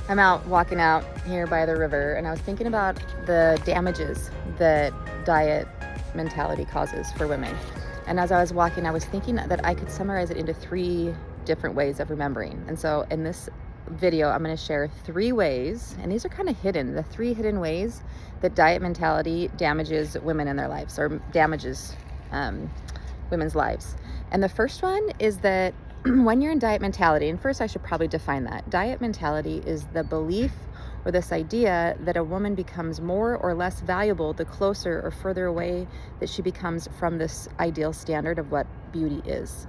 I'm out walking out here by the river, and I was thinking about the damages that diet mentality causes for women. And as I was walking, I was thinking that I could summarize it into 3 different ways of remembering. And so in this video, I'm going to share 3 ways, and these are kind of hidden, the 3 hidden ways that diet mentality damages women in their lives, or damages women's lives. And the first one is that when you're in diet mentality, and first I should probably define that. Diet mentality is the belief or this idea that a woman becomes more or less valuable the closer or further away that she becomes from this ideal standard of what beauty is.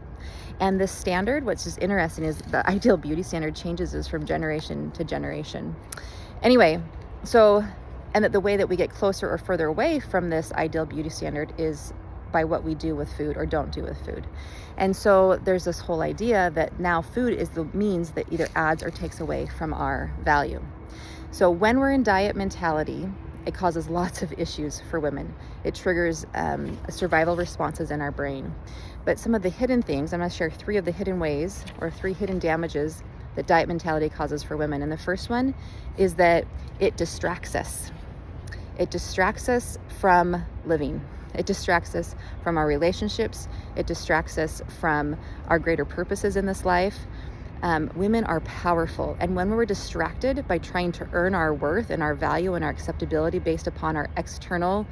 And this standard, what's just interesting, is the ideal beauty standard changes from generation to generation. Anyway, and that the way that we get closer or further away from this ideal beauty standard is by what we do with food or don't do with food. And so there's this whole idea that now food is the means that either adds or takes away from our value. So when we're in diet mentality, it causes lots of issues for women. It triggers survival responses in our brain. But some of the hidden things, I'm going to share 3 of the hidden ways or 3 hidden damages that diet mentality causes for women. And the first one is that it distracts us. It distracts us from living. It distracts us from our relationships. It distracts us from our greater purposes in this life. Women are powerful. And when we're distracted by trying to earn our worth and our value and our acceptability based upon our external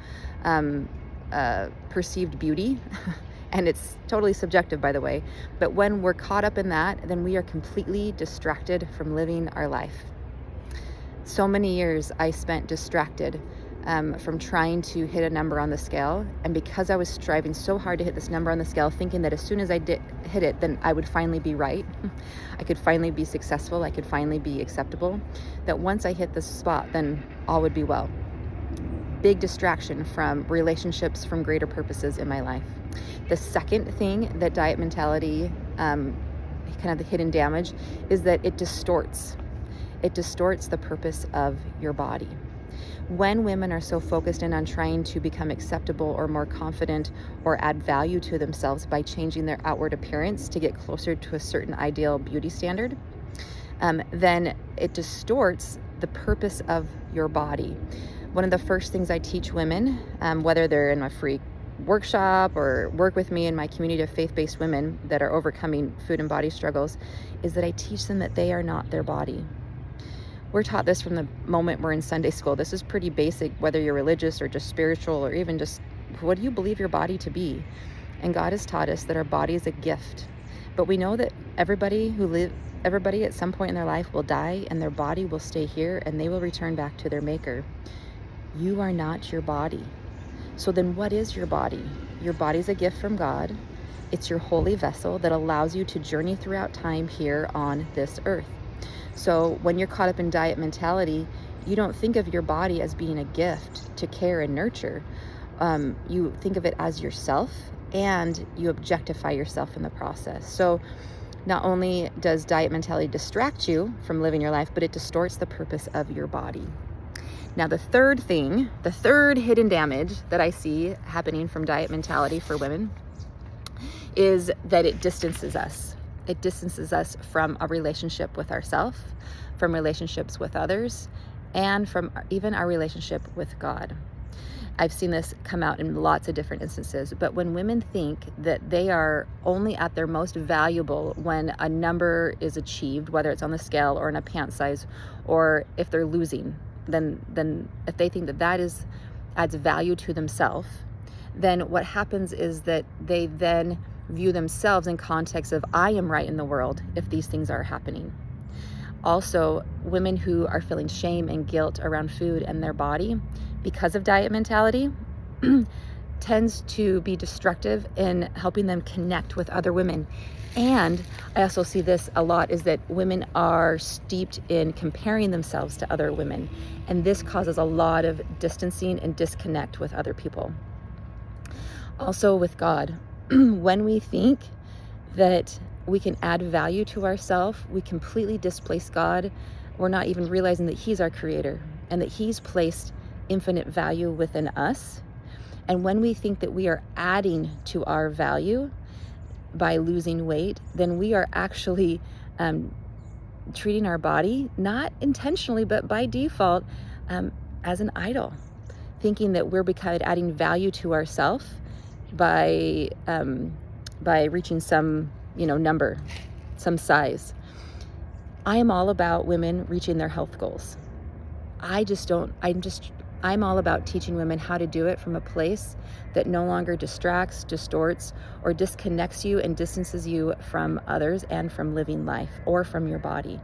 perceived beauty, and it's totally subjective, by the way, but when we're caught up in that, then we are completely distracted from living our life. So many years I spent distracted from trying to hit a number on the scale. And because I was striving so hard to hit this number on the scale, thinking that as soon as I did hit it, then I would finally be right. I could finally be successful. I could finally be acceptable. That once I hit this spot, then all would be well. Big distraction from relationships, from greater purposes in my life. The second thing that diet mentality, kind of the hidden damage, is that it distorts. It distorts the purpose of your body. When women are so focused in on trying to become acceptable or more confident or add value to themselves by changing their outward appearance to get closer to a certain ideal beauty standard, then it distorts the purpose of your body. One of the first things I teach women, whether they're in my free workshop or work with me in my community of faith-based women that are overcoming food and body struggles, is that I teach them that they are not their body. We're taught this from the moment we're in Sunday school. This is pretty basic, whether you're religious or just spiritual or even just what do you believe your body to be? And God has taught us that our body is a gift. But we know that everybody at some point in their life will die, and their body will stay here and they will return back to their maker. You are not your body. So then what is your body? Your body's a gift from God. It's your holy vessel that allows you to journey throughout time here on this earth. So when you're caught up in diet mentality, you don't think of your body as being a gift to care and nurture. You think of it as yourself, and you objectify yourself in the process. So not only does diet mentality distract you from living your life, but it distorts the purpose of your body. Now, the third hidden damage that I see happening from diet mentality for women is that it distances us. It distances us from a relationship with ourselves, from relationships with others, and from even our relationship with God. I've seen this come out in lots of different instances, but when women think that they are only at their most valuable when a number is achieved, whether it's on the scale or in a pant size, or if they're losing, then if they think that adds value to themselves, then what happens is that they then view themselves in context of I am right in the world if these things are happening. Also, women who are feeling shame and guilt around food and their body because of diet mentality tends to be destructive in helping them connect with other women. And I also see this a lot, is that women are steeped in comparing themselves to other women. And this causes a lot of distancing and disconnect with other people. Also with God, when we think that we can add value to ourselves, we completely displace God. We're not even realizing that He's our creator and that He's placed infinite value within us. And when we think that we are adding to our value by losing weight, then we are actually treating our body, not intentionally, but by default, as an idol, thinking that we're adding value to ourselves by reaching some, number, some size. I am all about women reaching their health goals. I'm all about teaching women how to do it from a place that no longer distracts, distorts, or disconnects you and distances you from others and from living life or from your body.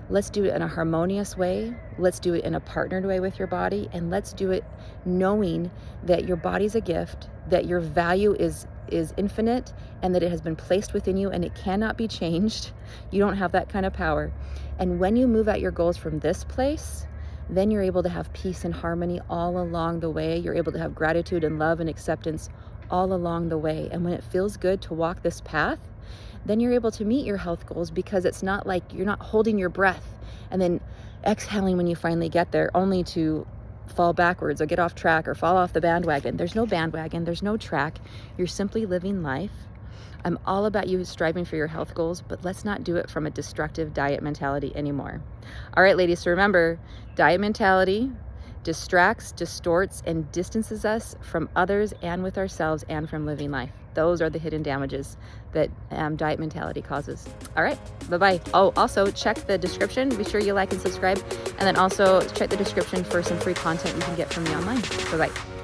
Let's do it in a harmonious way. Let's do it in a partnered way with your body. And let's do it knowing that your body's a gift, that your value is infinite, and that it has been placed within you and it cannot be changed. You don't have that kind of power. And when you move at your goals from this place, then you're able to have peace and harmony all along the way. You're able to have gratitude and love and acceptance all along the way. And when it feels good to walk this path, then you're able to meet your health goals, because it's not like you're not holding your breath and then exhaling when you finally get there, only to fall backwards or get off track or fall off the bandwagon. There's no bandwagon, there's no track. You're simply living life. I'm all about you striving for your health goals, but let's not do it from a destructive diet mentality anymore. All right, ladies, so remember, diet mentality distracts, distorts, and distances us from others and with ourselves and from living life. Those are the hidden damages that diet mentality causes. All right, bye-bye. Oh, also check the description. Be sure you like and subscribe. And then also check the description for some free content you can get from me online. Bye-bye.